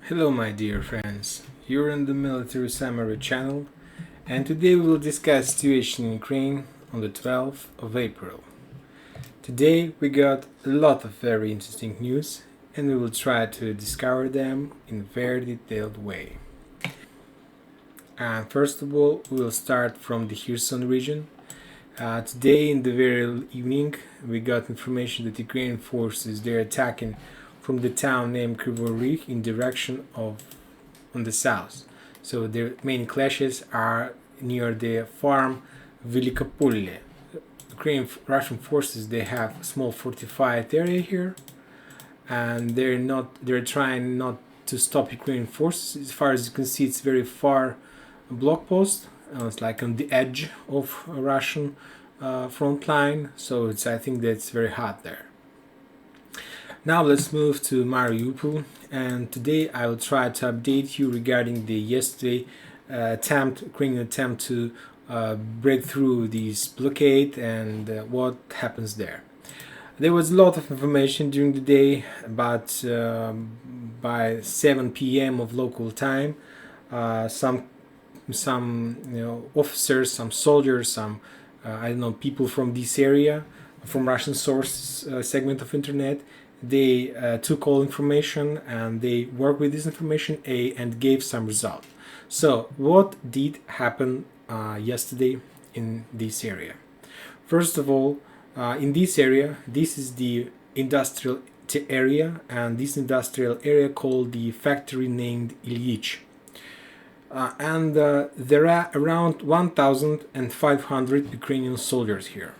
Hello my dear friends, you're in the Military Summary channel, and today we will discuss situation in Ukraine on the 12th of April. Today we got a lot of very interesting news and we will try to discover them in a very detailed way. And first of all, we will start from the Kherson region. Today in the very evening we got information that Ukrainian forces they're attacking from the town named Kharkiv in direction of on the south. So their main clashes are near the farm Velikopolye. Ukrainian Russian forces they have a small fortified area here, and they're trying not to stop Ukrainian forces. As far as you can see, it's very far block post. It's like on the edge of a Russian front line. So I think that's very hot there. Now let's move to Mariupol, and today I will try to update you regarding the yesterday Ukrainian attempt to break through this blockade and what happens there. There was a lot of information during the day, but by 7 p.m. of local time, some officers, some soldiers, some people from this area, from Russian source segment of internet, they took all information and they worked with this information and gave some result. So what did happen yesterday in this area? First of all, in this area, this is the industrial area, and this industrial area called the factory named Ilyich. There are around 1,500 Ukrainian soldiers here.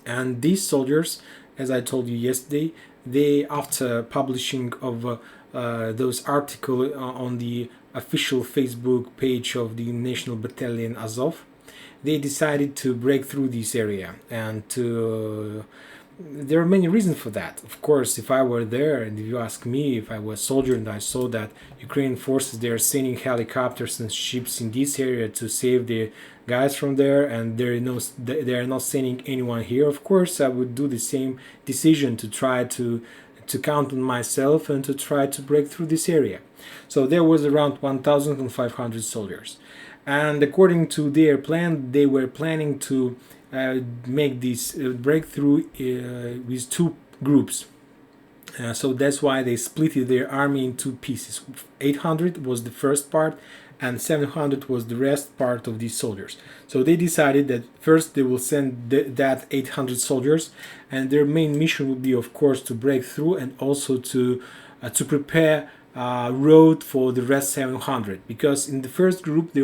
And these soldiers, as I told you yesterday, they, after publishing of those articles on the official Facebook page of the National Battalion Azov, they decided to break through this area. And there are many reasons for that. Of course, if I were there, and if you ask me, if I was a soldier and I saw that Ukrainian forces, they are sending helicopters and ships in this area to save the guys from there, and they are not sending anyone here, of course I would do the same decision to try to count on myself and to try to break through this area. So there was around 1,500 soldiers, and according to their plan, they were planning to make this breakthrough with two groups. So that's why they split their army in two pieces. 800 was the first part, and 700 was the rest part of these soldiers. So they decided that first they will send that 800 soldiers, and their main mission would be, of course, to break through and also to prepare road for the rest 700. Because in the first group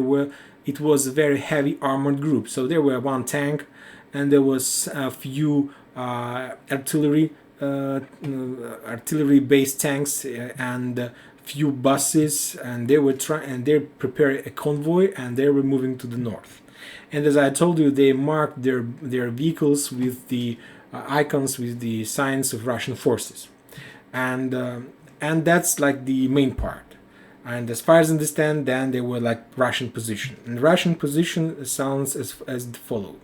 it was a very heavy armored group. So there were one tank, and there was a few artillery-based tanks and few buses, and they prepared a convoy, and they were moving to the north. And as I told you, they marked their vehicles with the icons with the signs of Russian forces, and that's like the main part. And as far as I understand, then they were like Russian position, and Russian position sounds as the follow.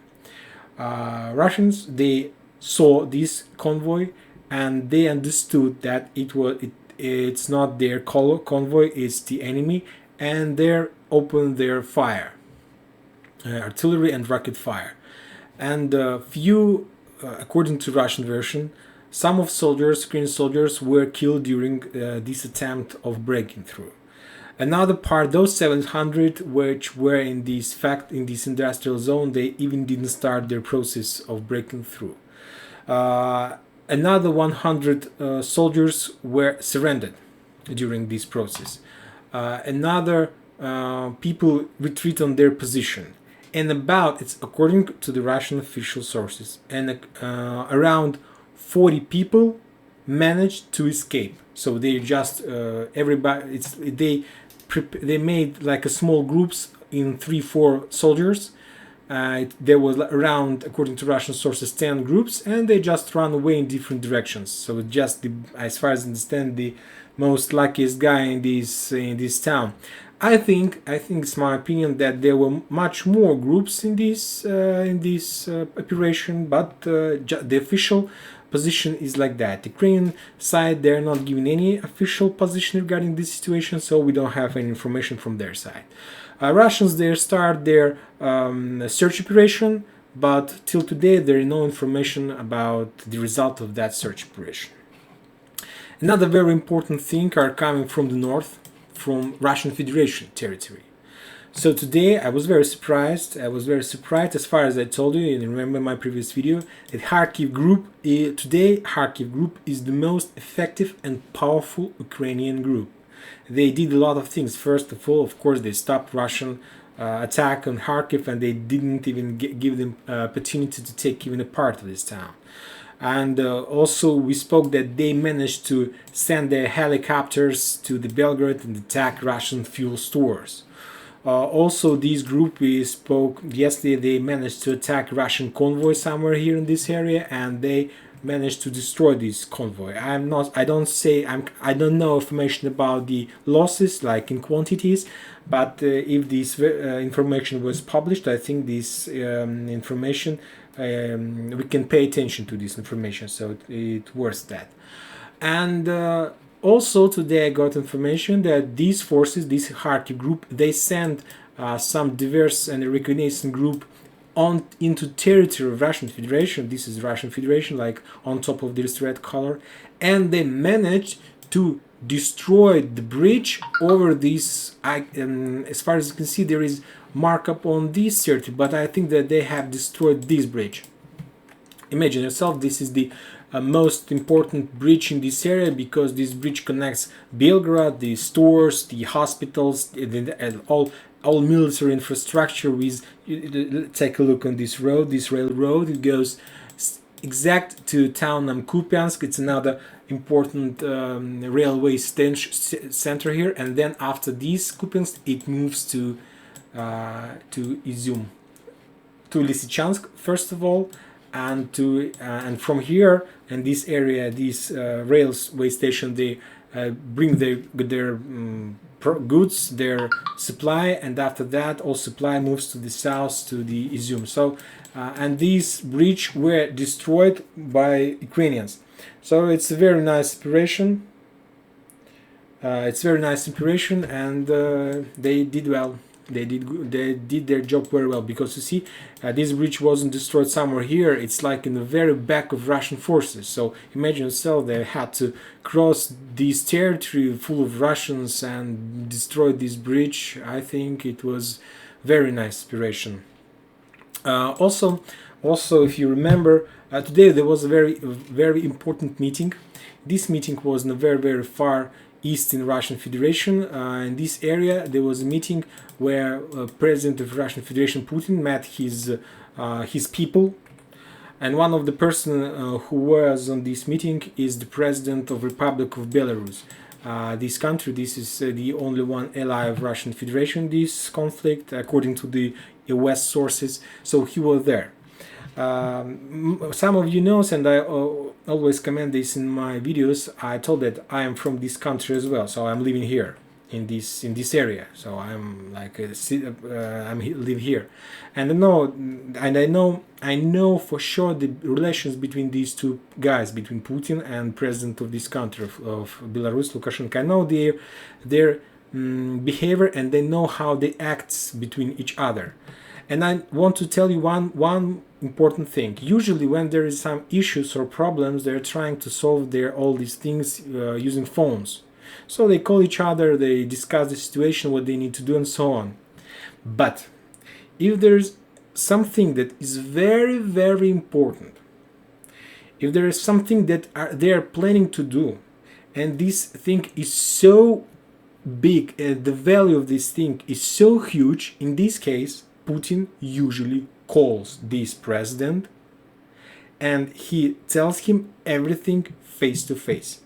Russians, they saw this convoy and they understood that it's not their convoy, it's the enemy, and they opened their fire, artillery and rocket fire. And few, according to Russian version, some of Ukrainian soldiers were killed during this attempt of breaking through. Another part, those 700 which were in this industrial zone, they even didn't start their process of breaking through. Another 100 soldiers were surrendered during this process. Another people retreat on their position, and it's according to the Russian official sources, and around 40 people managed to escape. So they just they made like a small groups in 3-4 soldiers. There was around, according to Russian sources, 10 groups, and they just ran away in different directions. So just as far as I understand, the most luckiest guy in this town. I think it's my opinion that there were much more groups in this operation, but the official position is like that. The Ukrainian side, they're not giving any official position regarding this situation, so we don't have any information from their side. Russians, they start their search operation, but till today there is no information about the result of that search operation. Another very important thing are coming from the north, from Russian Federation territory. So today I was very surprised. As far as I told you, and remember my previous video, that Kharkiv group, today Kharkiv group is the most effective and powerful Ukrainian group. They did a lot of things. First of all, of course, they stopped Russian attack on Kharkiv, and they didn't even give them opportunity to take even a part of this town. And also we spoke that they managed to send their helicopters to the Belgrade and attack Russian fuel stores. Also, this group, we spoke yesterday, they managed to attack Russian convoy somewhere here in this area, and they managed to destroy this convoy. I don't know information about the losses, like in quantities, but if this information was published, I think this information, we can pay attention to this information, so it's worth that. And also today I got information that these forces, this Kharkiv group, they sent some diverse and reconnaissance group into territory of Russian Federation. This is Russian Federation, like on top of this red color, and they managed to destroy the bridge over this. As far as you can see, there is markup on this territory, but I think that they have destroyed this bridge. Imagine yourself, this is the most important bridge in this area, because this bridge connects Belgrade, the stores, the hospitals, and all military infrastructure with. Take a look on this road, this railroad. It goes exact to town Kupiansk. It's another important railway center here, and then after this Kupiansk, it moves to Izum, to Lysychansk first of all, and and from here and this area, this railway station, they bring their goods, their supply, and after that all supply moves to the south to the Izum. So and these bridge were destroyed by Ukrainians. So it's a very nice operation. And they did well. They did their job very well, because you see, this bridge wasn't destroyed somewhere here. It's like in the very back of Russian forces. So imagine yourself, they had to cross this territory full of Russians and destroy this bridge. I think it was very nice operation. Also, if you remember, today there was a very important meeting. This meeting was in a very far east in Russian Federation. In this area there was a meeting where President of Russian Federation Putin met his people, and one of the person who was on this meeting is the President of Republic of Belarus. This country, this is the only one ally of Russian Federation in this conflict, according to the US sources, so he was there. Some of you know, and I always comment this in my videos, I told that I am from this country as well, so I'm living here in this area, so I'm like live here, and I know for sure the relations between these two guys, between Putin and president of this country of Belarus, Lukashenko. I know their behavior, and they know how they act between each other. And I want to tell you one important thing. Usually when there is some issues or problems, they're trying to solve all these things using phones. So they call each other, they discuss the situation, what they need to do, and so on. But if there's something that is very important, if there is something that they are planning to do, and this thing is so big, the value of this thing is so huge, in this case Putin usually calls this president and he tells him everything face to face.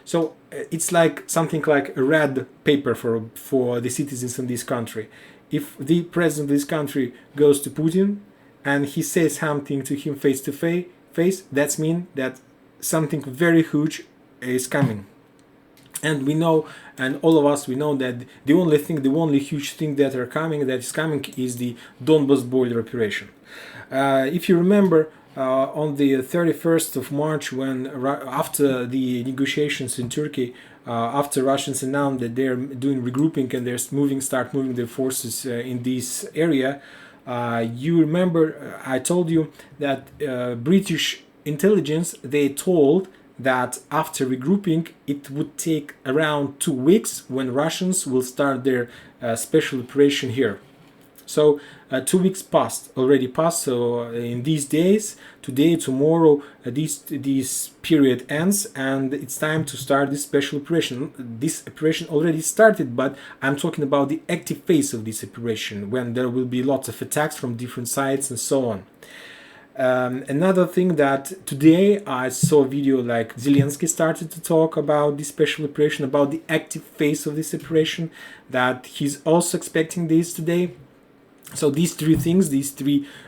So it's like something like a red paper for the citizens in this country. If the president of this country goes to Putin and he says something to him face to face, that means that something very huge is coming. And we know, and all of us, we know that the only huge thing that is coming is the Donbas border operation. If you remember, on the 31st of March, when after the negotiations in Turkey, after Russians announced that they're doing regrouping and they're start moving their forces in this area, you remember I told you that British intelligence, they told that after regrouping it would take around 2 weeks when Russians will start their special operation here. So 2 weeks already passed. So in these days, today, tomorrow, this period ends, and it's time to start this special operation. This operation already started, but I'm talking about the active phase of this operation, when there will be lots of attacks from different sides and so on. Another thing, that today I saw a video like Zelensky started to talk about this special operation, about the active phase of this operation, that he's also expecting this today. So these three things,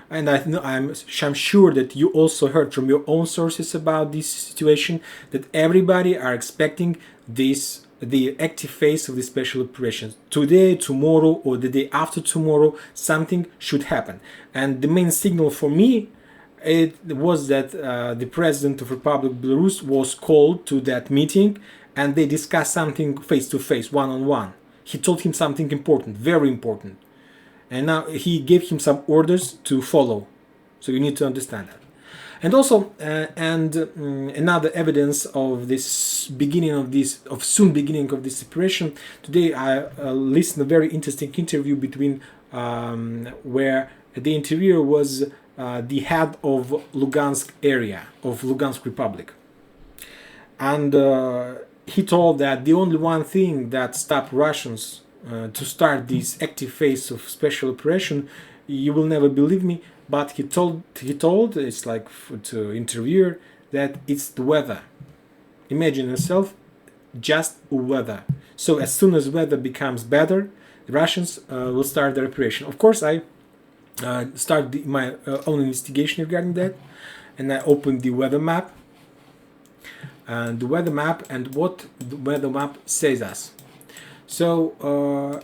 and I'm sure that you also heard from your own sources about this situation, that everybody are expecting this, the active phase of the special operations. Today, tomorrow, or the day after tomorrow, something should happen. And the main signal for me, it was that the president of Republic of Belarus was called to that meeting, and they discussed something face to face, one-on-one. He told him something important, very important. And now he gave him some orders to follow. So you need to understand that. And also, another evidence of this soon beginning of this operation. Today I listened to a very interesting interview between where the interviewer was the head of Lugansk area of Lugansk Republic, and he told that the only one thing that stopped Russians to start this active phase of special operation, you will never believe me, but he told it's like to interviewer, that it's the weather. Imagine yourself, just weather. So as soon as weather becomes better, the Russians will start their operation. Of course, I started my own investigation regarding that, and I opened the weather map, and what the weather map says us. So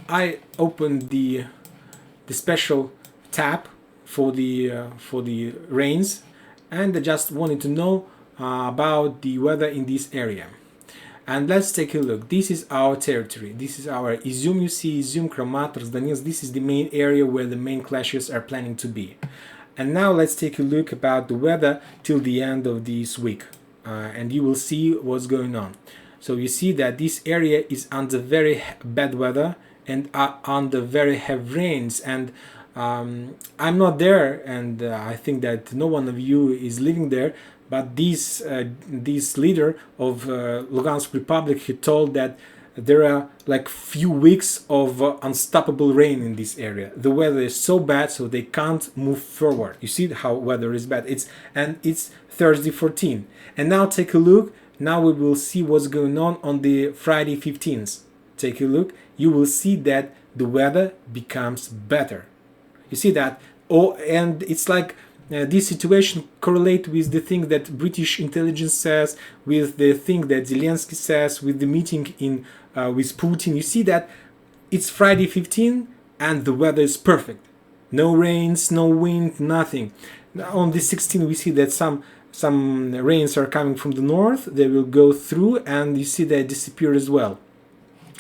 I opened the special tab for the rains, and I just wanted to know about the weather in this area. And let's take a look. This is our territory. This is our Izum. You see Izum, Kramatorsk, Donetsk. This is the main area where the main clashes are planning to be. And now let's take a look about the weather till the end of this week, and you will see what's going on. So you see that this area is under very bad weather and under very heavy rains, and I'm not there, and I think that no one of you is living there, but this leader of Lugansk Republic, he told that there are like few weeks of unstoppable rain in this area. The weather is so bad, so they can't move forward. You see how weather is bad. It's Thursday 14, and now take a look. Now we will see what's going on the Friday 15th. Take a look. You will see that the weather becomes better. You see that? Oh, and it's like this situation correlate with the thing that British intelligence says, with the thing that Zelensky says, with the meeting in with Putin. You see that it's Friday 15 and the weather is perfect. No rains, no wind, nothing. On the 16th we see that some rains are coming from the north. They will go through, and you see they disappear as well.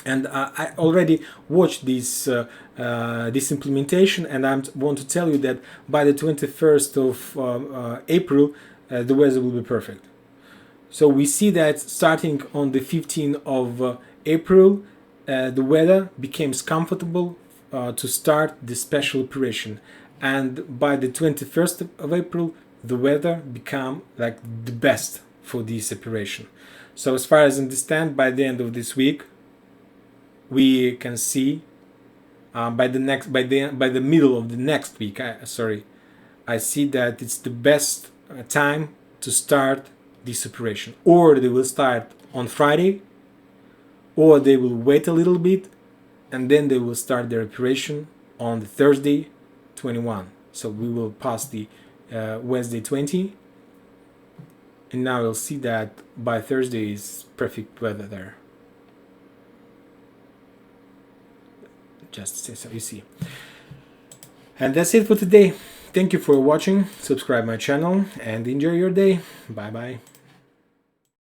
And I already watched this implementation, and I want to tell you that by the 21st of April, the weather will be perfect. So we see that starting on the 15th of April, the weather becomes comfortable to start the special operation. And by the 21st of April, the weather become like the best for this operation. So as far as I understand, by the end of this week, we can see by the middle of the next week, I see that it's the best time to start this operation. Or they will start on Friday, or they will wait a little bit, and then they will start their operation on the Thursday 21. So we will pass the Wednesday 20, and now you'll see that by Thursday is perfect weather there. Just so you see. And that's it for today. Thank you for watching, subscribe my channel and enjoy your day. Bye bye.